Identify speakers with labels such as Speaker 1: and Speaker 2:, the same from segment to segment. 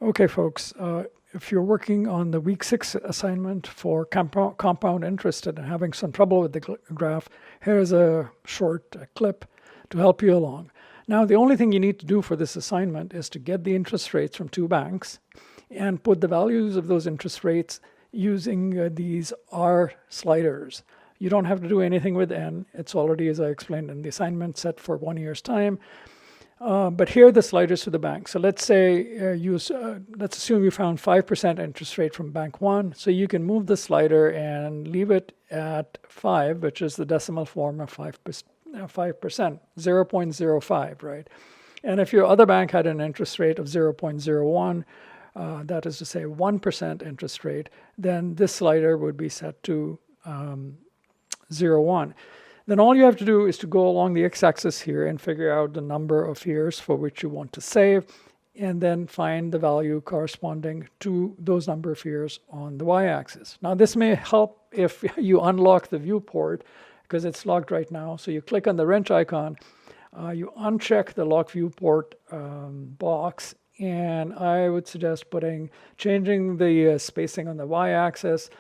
Speaker 1: Okay, folks, if you're working on the week 6 assignment for compound interest and having some trouble with the graph, here's a short clip to help you along. Now, the only thing you need to do for this assignment is to get the interest rates from two banks and put the values of those interest rates using these R sliders. You don't have to do anything with N. It's already, as I explained in the assignment, set for 1 year's time. But here are the sliders to the bank. So let's say let's assume you found 5% interest rate from bank 1. So you can move the slider and leave it at 5, which is the decimal form of 5%, 0.05, right? And if your other bank had an interest rate of 0.01, that is to say 1% interest rate, then this slider would be set to 0.1. Then all you have to do is to go along the x-axis here and figure out the number of years for which you want to save, and then find the value corresponding to those number of years on the y-axis. Now, this may help if you unlock the viewport, because it's locked right now. So you click on the wrench icon, you uncheck the lock viewport box, and I would suggest changing the spacing on the y-axis.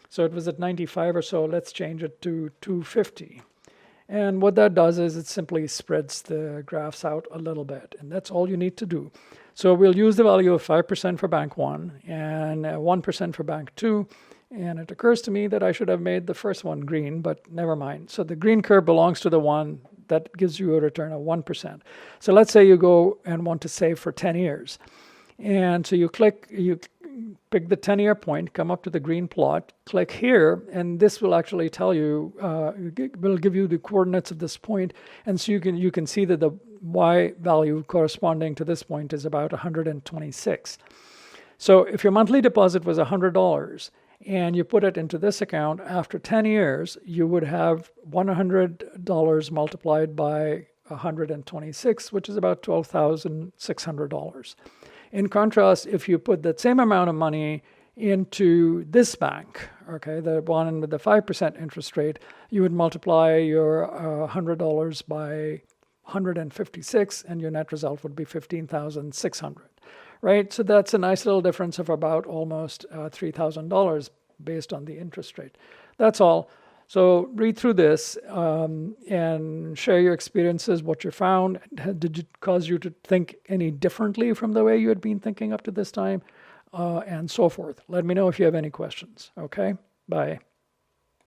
Speaker 1: So it was at 95 or so. Let's change it to 250. And what that does is it simply spreads the graphs out a little bit, and that's all you need to do. So we'll use the value of 5% for bank 1 and 1% for bank 2. And it occurs to me that I should have made the first one green, but never mind. So the green curve belongs to the one that gives you a return of 1%. So let's say you go and want to save for 10 years. And so you pick the 10-year point, come up to the green plot, click here, and this will actually tell you, will give you the coordinates of this point. And so you can see that the y value corresponding to this point is about 126. So if your monthly deposit was $100 and you put it into this account, after 10 years, you would have $100 multiplied by 126, which is about $12,600. In contrast, if you put that same amount of money into this bank, okay, the one with the 5% interest rate, you would multiply your $100 by 156, and your net result would be $15,600, right? So that's a nice little difference of about almost $3,000 based on the interest rate. That's all. So read through this and share your experiences, what you found. Did it cause you to think any differently from the way you had been thinking up to this time, and so forth. Let me know if you have any questions. Okay, bye.